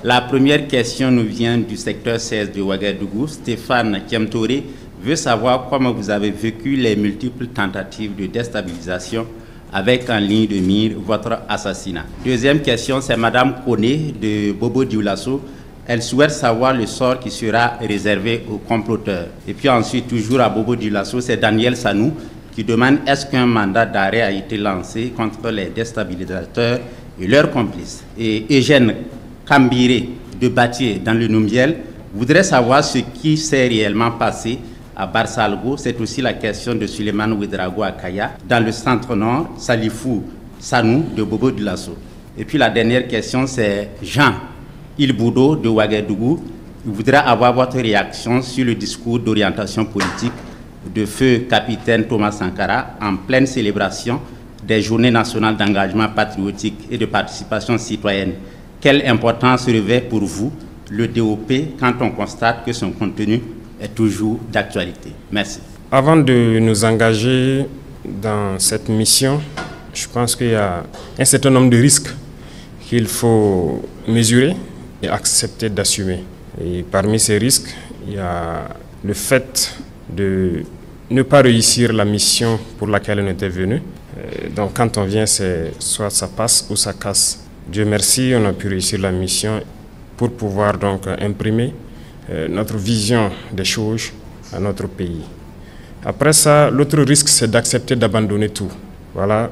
La première question nous vient du secteur 16 de Ouagadougou. Stéphane Kiamtouré veut savoir comment vous avez vécu les multiples tentatives de déstabilisation avec en ligne de mire votre assassinat. Deuxième question, c'est Madame Koné de Bobo Dioulasso. Elle souhaite savoir le sort qui sera réservé aux comploteurs. Et puis ensuite, toujours à Bobo Dioulasso, c'est Daniel Sanou qui demande est-ce qu'un mandat d'arrêt a été lancé contre les déstabilisateurs et leurs complices. Et Eugène Kambiré de Batié dans le Numbiel voudrait savoir ce qui s'est réellement passé à Barsalgo. C'est aussi la question de Suleiman Ouedraogo à Kaya. Dans le centre-nord, Salifou Sanou de Bobo Dioulasso. Et puis la dernière question, c'est Jean Ilboudo de Ouagadougou. Il voudrait avoir votre réaction sur le discours d'orientation politique de feu capitaine Thomas Sankara en pleine célébration des journées nationales d'engagement patriotique et de participation citoyenne. Quelle importance revêt pour vous le DOP quand on constate que son contenu est toujours d'actualité? Merci. Avant de nous engager dans cette mission, je pense qu'il y a un certain nombre de risques qu'il faut mesurer et accepter d'assumer. Et parmi ces risques, il y a le fait de ne pas réussir la mission pour laquelle on était venu. Donc quand on vient, c'est soit ça passe ou ça casse. Dieu merci, on a pu réussir la mission pour pouvoir donc imprimer notre vision des choses à notre pays. Après ça, l'autre risque, c'est d'accepter d'abandonner tout. Voilà,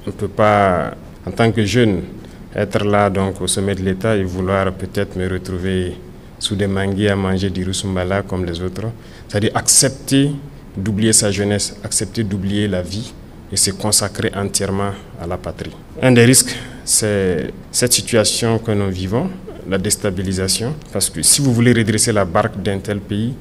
on ne peut pas, en tant que jeune, être là donc au sommet de l'État et vouloir peut-être me retrouver sous des manguiers à manger du rusumbala comme les autres. C'est-à-dire accepter d'oublier sa jeunesse, accepter d'oublier la vie et se consacrer entièrement à la patrie. Un des risques, c'est cette situation que nous vivons, la déstabilisation, parce que si vous voulez redresser la barque d'un tel pays,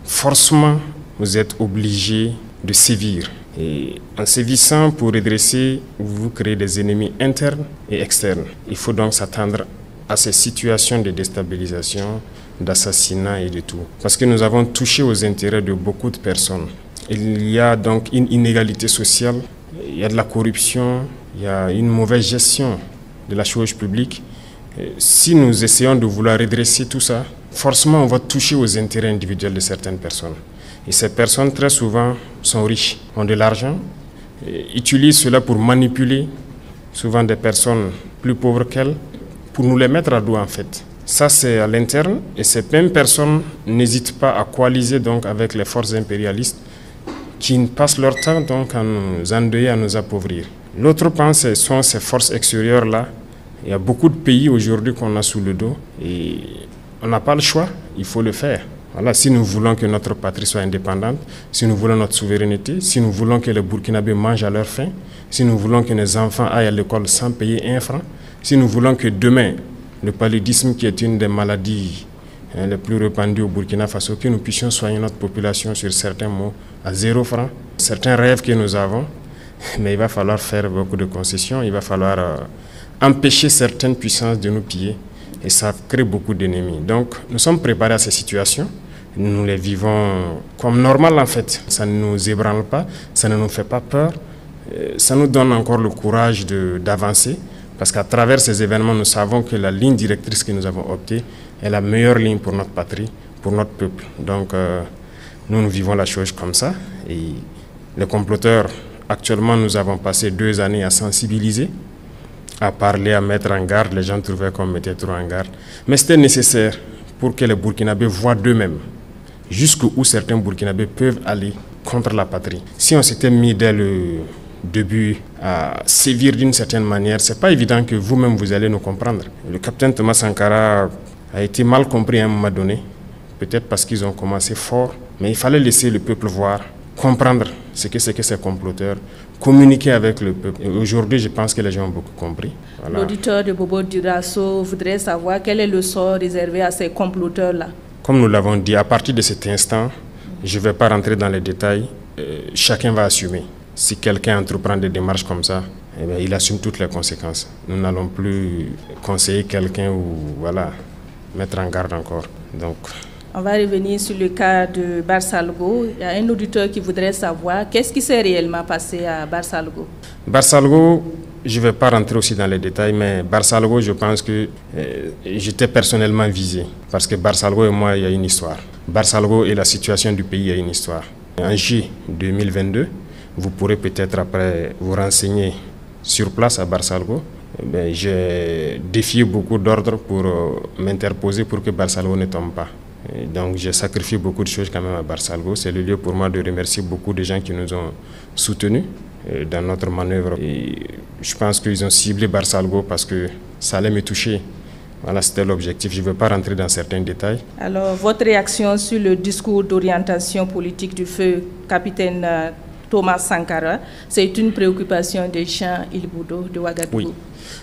forcément, vous êtes obligé de sévir. Et en sévissant pour redresser, vous créez des ennemis internes et externes. Il faut donc s'attendre à ces situations de déstabilisation, d'assassinat et de tout. Parce que nous avons touché aux intérêts de beaucoup de personnes. Il y a donc une inégalité sociale, il y a de la corruption, il y a une mauvaise gestion de la chose publique. Et si nous essayons de vouloir redresser tout ça, forcément on va toucher aux intérêts individuels de certaines personnes. Et ces personnes très souvent sont riches, ont de l'argent, utilisent cela pour manipuler souvent des personnes plus pauvres qu'elles, pour nous les mettre à dos en fait. Ça c'est à l'interne et ces mêmes personnes n'hésitent pas à coaliser donc avec les forces impérialistes qui passent leur temps donc à nous endeuiller, à nous appauvrir. L'autre point, ce sont ces forces extérieures-là. Il y a beaucoup de pays aujourd'hui qu'on a sous le dos et on n'a pas le choix, il faut le faire. Voilà, si nous voulons que notre patrie soit indépendante, si nous voulons notre souveraineté, si nous voulons que les Burkinabés mangent à leur faim, si nous voulons que nos enfants aillent à l'école sans payer un franc, si nous voulons que demain, le paludisme qui est une des maladies les plus répandues au Burkina Faso, que nous puissions soigner notre population sur certains mots à 0 francs, certains rêves que nous avons, mais il va falloir faire beaucoup de concessions, il va falloir empêcher certaines puissances de nous piller et ça crée beaucoup d'ennemis. Donc nous sommes préparés à ces situations, nous les vivons comme normal en fait, ça ne nous ébranle pas, ça ne nous fait pas peur, ça nous donne encore le courage d'avancer parce qu'à travers ces événements nous savons que la ligne directrice que nous avons optée est la meilleure ligne pour notre patrie, pour notre peuple. Donc nous vivons la chose comme ça et les comploteurs, actuellement nous avons passé 2 années à sensibiliser, à parler, à mettre en garde. Les gens trouvaient qu'on mettait trop en garde. Mais c'était nécessaire pour que les Burkinabés voient d'eux-mêmes jusqu'où certains Burkinabés peuvent aller contre la patrie. Si on s'était mis dès le début à sévir d'une certaine manière, c'est pas évident que vous-même vous allez nous comprendre. Le capitaine Thomas Sankara a été mal compris à un moment donné, peut-être parce qu'ils ont commencé fort, mais il fallait laisser le peuple voir, comprendre ce que c'est que ces comploteurs, communiquer avec le peuple. Et aujourd'hui, je pense que les gens ont beaucoup compris. Voilà. L'auditeur de Bobo Dioulasso voudrait savoir quel est le sort réservé à ces comploteurs-là. Comme nous l'avons dit, à partir de cet instant, je ne vais pas rentrer dans les détails, chacun va assumer. Si quelqu'un entreprend des démarches comme ça, eh bien, il assume toutes les conséquences. Nous n'allons plus conseiller quelqu'un ou voilà, mettre en garde encore. Donc, on va revenir sur le cas de Barsalgo. Il y a un auditeur qui voudrait savoir qu'est-ce qui s'est réellement passé à Barsalgo. Barsalgo, je ne vais pas rentrer aussi dans les détails, mais Barsalgo, je pense que j'étais personnellement visé. Parce que Barsalgo et moi, il y a une histoire. Barsalgo et la situation du pays, il y a une histoire. En juillet 2022, vous pourrez peut-être après vous renseigner sur place à Barsalgo. J'ai défié beaucoup d'ordres pour m'interposer pour que Barsalgo ne tombe pas. Et donc j'ai sacrifié beaucoup de choses quand même à Barsalgo. C'est le lieu pour moi de remercier beaucoup de gens qui nous ont soutenus dans notre manœuvre. Et je pense qu'ils ont ciblé Barsalgo parce que ça allait me toucher. Voilà, c'était l'objectif. Je ne veux pas rentrer dans certains détails. Alors, votre réaction sur le discours d'orientation politique du feu capitaine Thomas Sankara, c'est une préoccupation de Jean Ilboudo de Ouagadougou. Oui,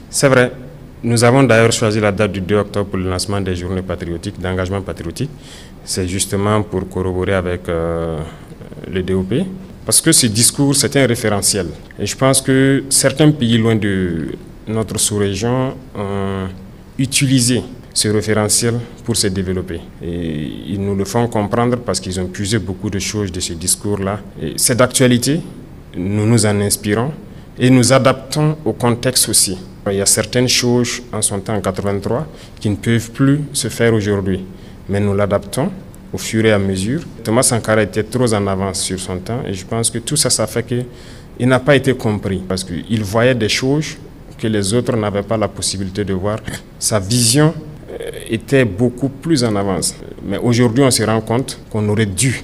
c'est vrai. Nous avons d'ailleurs choisi la date du 2 octobre pour le lancement des journées patriotiques, d'engagement patriotique. C'est justement pour corroborer avec le DOP. Parce que ce discours, c'est un référentiel. Et je pense que certains pays loin de notre sous-région ont utilisé ce référentiel pour se développer. Et ils nous le font comprendre parce qu'ils ont puisé beaucoup de choses de ce discours-là. C'est d'actualité, nous nous en inspirons et nous adaptons au contexte aussi. Il y a certaines choses en son temps, en 83, qui ne peuvent plus se faire aujourd'hui. Mais nous l'adaptons au fur et à mesure. Thomas Sankara était trop en avance sur son temps et je pense que tout ça, ça fait qu'il n'a pas été compris parce qu'il voyait des choses que les autres n'avaient pas la possibilité de voir. Sa vision était beaucoup plus en avance. Mais aujourd'hui, on se rend compte qu'on aurait dû.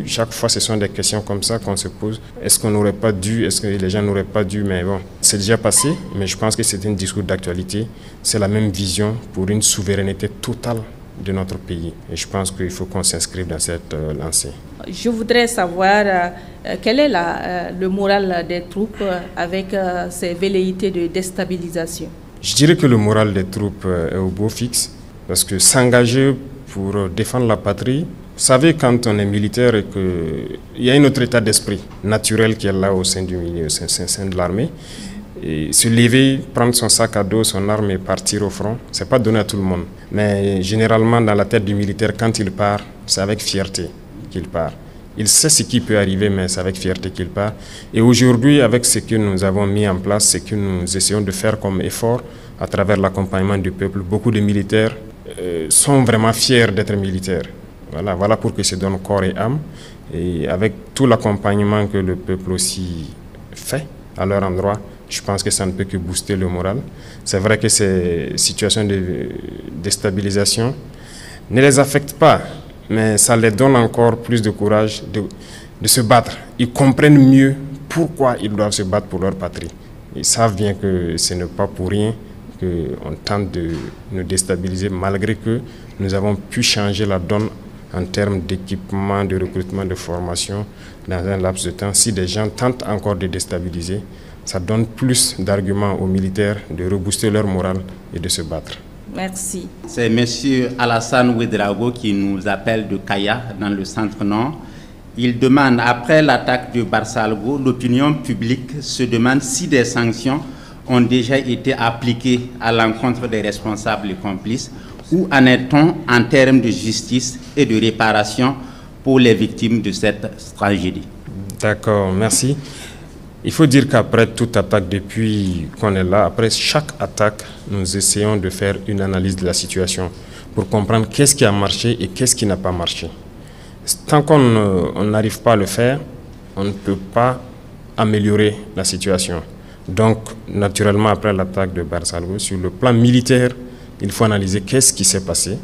Chaque fois, ce sont des questions comme ça qu'on se pose. Est-ce qu'on n'aurait pas dû? Est-ce que les gens n'auraient pas dû? Mais bon, c'est déjà passé, mais je pense que c'est un discours d'actualité. C'est la même vision pour une souveraineté totale de notre pays. Et je pense qu'il faut qu'on s'inscrive dans cette lancée. Je voudrais savoir quel est le moral des troupes avec ces velléités de déstabilisation. Je dirais que le moral des troupes est au beau fixe, parce que s'engager pour défendre la patrie, vous savez, quand on est militaire et qu'il y a un autre état d'esprit naturel qui est là au sein du milieu, au sein de l'armée, et se lever, prendre son sac à dos, son arme et partir au front, ce n'est pas donné à tout le monde. Mais généralement, dans la tête du militaire, quand il part, c'est avec fierté qu'il part. Il sait ce qui peut arriver, mais c'est avec fierté qu'il part. Et aujourd'hui, avec ce que nous avons mis en place, ce que nous essayons de faire comme effort à travers l'accompagnement du peuple, beaucoup de militaires sont vraiment fiers d'être militaires. Voilà pour qu'ils se donnent corps et âme. Et avec tout l'accompagnement que le peuple aussi fait à leur endroit, je pense que ça ne peut que booster le moral. C'est vrai que ces situations de déstabilisation ne les affectent pas, mais ça les donne encore plus de courage de se battre. Ils comprennent mieux pourquoi ils doivent se battre pour leur patrie. Ils savent bien que ce n'est pas pour rien qu'on tente de nous déstabiliser, malgré que nous avons pu changer la donne en termes d'équipement, de recrutement, de formation dans un laps de temps. Si des gens tentent encore de déstabiliser, ça donne plus d'arguments aux militaires de rebooster leur morale et de se battre. Merci. C'est M. Alassane Ouedraogo qui nous appelle de Kaya, dans le centre-nord. Il demande, après l'attaque de Barsalgo, l'opinion publique se demande si des sanctions ont déjà été appliquées à l'encontre des responsables et complices. Où en est-on en termes de justice et de réparation pour les victimes de cette tragédie? D'accord, merci. Il faut dire qu'après toute attaque, depuis qu'on est là, après chaque attaque, nous essayons de faire une analyse de la situation pour comprendre qu'est-ce qui a marché et qu'est-ce qui n'a pas marché. Tant qu'on n'arrive pas à le faire, on ne peut pas améliorer la situation. Donc, naturellement, après l'attaque de Barsalgo, sur le plan militaire, il faut analyser qu'est-ce qui s'est passé,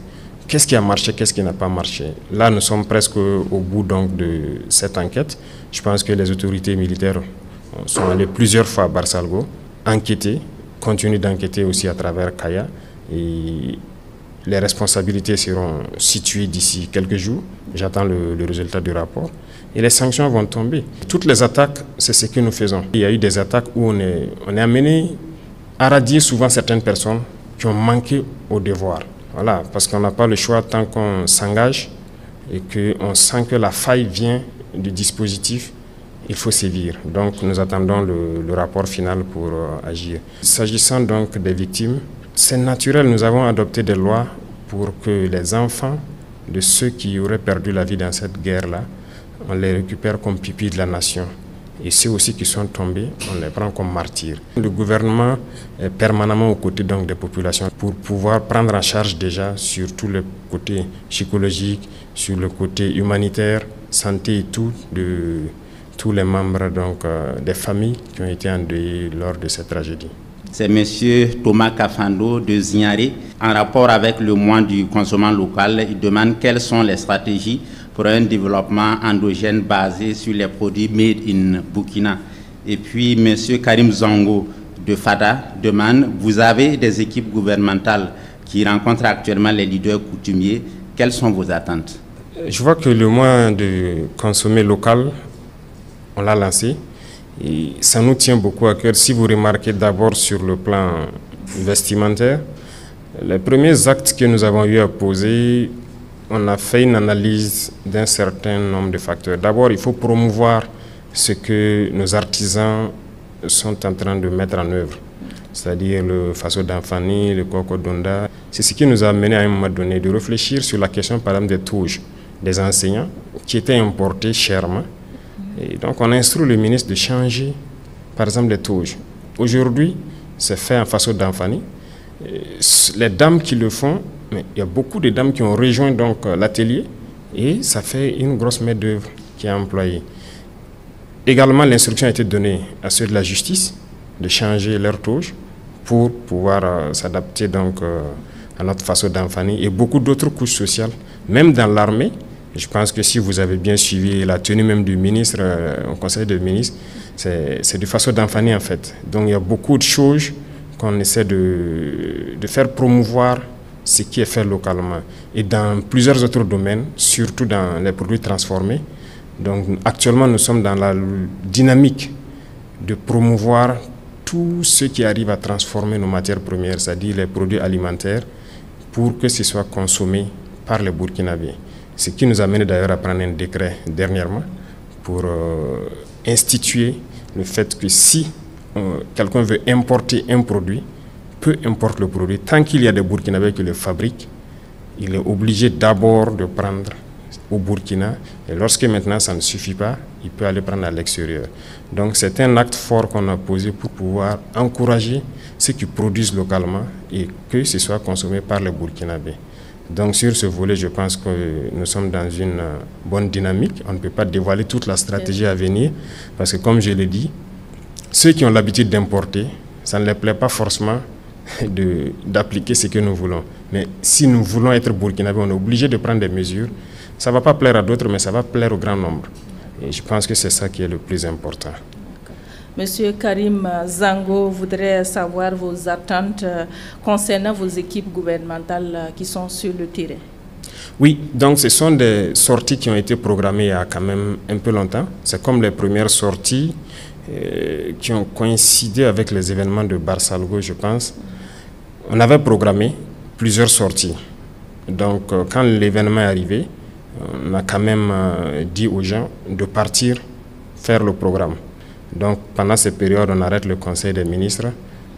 qu'est-ce qui a marché, qu'est-ce qui n'a pas marché. Là, nous sommes presque au bout donc, de cette enquête. Je pense que les autorités militaires sont allées plusieurs fois à Barsalgo, enquêter, continuent d'enquêter aussi à travers Kaya. Et les responsabilités seront situées d'ici quelques jours. J'attends le résultat du rapport. Et les sanctions vont tomber. Toutes les attaques, c'est ce que nous faisons. Il y a eu des attaques où on est amené à radier souvent certaines personnes qui ont manqué au devoir. Voilà, parce qu'on n'a pas le choix tant qu'on s'engage et qu'on sent que la faille vient du dispositif, il faut sévir. Donc nous attendons le rapport final pour agir. S'agissant donc des victimes, c'est naturel, nous avons adopté des lois pour que les enfants de ceux qui auraient perdu la vie dans cette guerre-là, on les récupère comme pupilles de la nation. Et ceux aussi qui sont tombés, on les prend comme martyrs. Le gouvernement est permanemment aux côtés donc, des populations pour pouvoir prendre en charge déjà sur tout le côté psychologique, sur le côté humanitaire, santé et tout, de tous les membres donc, des familles qui ont été endeuillées lors de cette tragédie. C'est M. Thomas Kafando de Zignaré. En rapport avec le mois du consommant local, il demande quelles sont les stratégies pour un développement endogène basé sur les produits made in Burkina. Et puis M. Karim Zango de FADA demande, vous avez des équipes gouvernementales qui rencontrent actuellement les leaders coutumiers. Quelles sont vos attentes? Je vois que le mois de consommer local, on l'a lancé. Et ça nous tient beaucoup à cœur. Si vous remarquez d'abord sur le plan vestimentaire, les premiers actes que nous avons eu à poser, on a fait une analyse d'un certain nombre de facteurs. D'abord, il faut promouvoir ce que nos artisans sont en train de mettre en œuvre, c'est-à-dire le Faso d'Anfani, le Koko Donda. C'est ce qui nous a amené à un moment donné de réfléchir sur la question, par exemple, des touches des enseignants qui étaient importés chèrement. Et donc, on instruit le ministre de changer, par exemple, les touches. Aujourd'hui, c'est fait en Faso d'Anfani. Les dames qui le font, mais il y a beaucoup de dames qui ont rejoint donc l'atelier et ça fait une grosse main-d'œuvre qui est employée. Également, l'instruction a été donnée à ceux de la justice de changer leur touche pour pouvoir s'adapter donc à notre Faso d'Anfani et beaucoup d'autres couches sociales, même dans l'armée. Je pense que si vous avez bien suivi la tenue même du ministre au Conseil des ministres, c'est du Faso d'Anfani en fait. Donc il y a beaucoup de choses qu'on essaie de faire promouvoir ce qui est fait localement. Et dans plusieurs autres domaines, surtout dans les produits transformés. Donc actuellement, nous sommes dans la dynamique de promouvoir tout ce qui arrive à transformer nos matières premières, c'est-à-dire les produits alimentaires, pour que ce soit consommé par les Burkinabés. Ce qui nous a amené d'ailleurs à prendre un décret dernièrement pour instituer le fait que si quelqu'un veut importer un produit, peu importe le produit, tant qu'il y a des Burkinabés qui le fabriquent, il est obligé d'abord de prendre au Burkina. Et lorsque maintenant ça ne suffit pas, il peut aller prendre à l'extérieur. Donc c'est un acte fort qu'on a posé pour pouvoir encourager ceux qui produisent localement et que ce soit consommé par les Burkinabés. Donc sur ce volet, je pense que nous sommes dans une bonne dynamique. On ne peut pas dévoiler toute la stratégie à venir parce que comme je l'ai dit, ceux qui ont l'habitude d'importer, ça ne les plaît pas forcément d'appliquer ce que nous voulons. Mais si nous voulons être burkinabés, on est obligé de prendre des mesures. Ça ne va pas plaire à d'autres, mais ça va plaire au grand nombre. Et je pense que c'est ça qui est le plus important. Monsieur Karim Zango voudrait savoir vos attentes concernant vos équipes gouvernementales qui sont sur le terrain. Oui, donc ce sont des sorties qui ont été programmées il y a quand même un peu longtemps. C'est comme les premières sorties qui ont coïncidé avec les événements de Barsalgo, je pense. On avait programmé plusieurs sorties. Donc quand l'événement est arrivé, on a quand même dit aux gens de partir faire le programme. Donc pendant cette période, on arrête le Conseil des ministres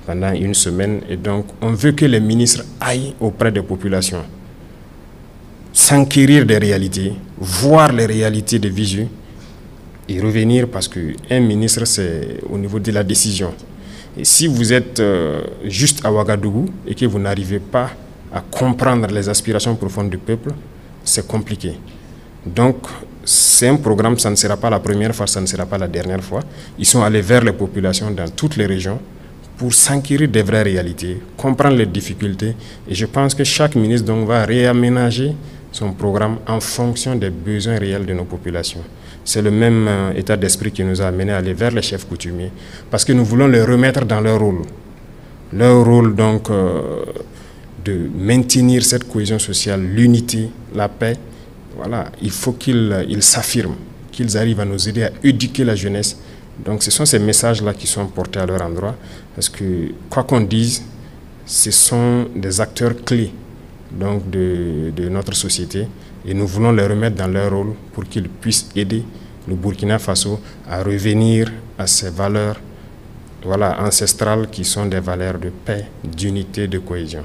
pendant une semaine et donc on veut que les ministres aillent auprès des populations, s'enquérir des réalités, voir les réalités de visu et revenir parce qu'un ministre, c'est au niveau de la décision. Et si vous êtes juste à Ouagadougou et que vous n'arrivez pas à comprendre les aspirations profondes du peuple, c'est compliqué. Donc, c'est un programme, ça ne sera pas la première fois, ça ne sera pas la dernière fois. Ils sont allés vers les populations dans toutes les régions pour s'enquérir des vraies réalités, comprendre les difficultés. Et je pense que chaque ministre donc, va réaménager son programme en fonction des besoins réels de nos populations. C'est le même état d'esprit qui nous a amené à aller vers les chefs coutumiers, parce que nous voulons les remettre dans leur rôle. Leur rôle donc de maintenir cette cohésion sociale, l'unité, la paix. Voilà, il faut qu'ils s'affirment, qu'ils arrivent à nous aider à éduquer la jeunesse. Donc ce sont ces messages-là qui sont portés à leur endroit, parce que quoi qu'on dise, ce sont des acteurs clés donc, de notre société et nous voulons les remettre dans leur rôle pour qu'ils puissent aider le Burkina Faso à revenir à ces valeurs ancestrales qui sont des valeurs de paix, d'unité, de cohésion.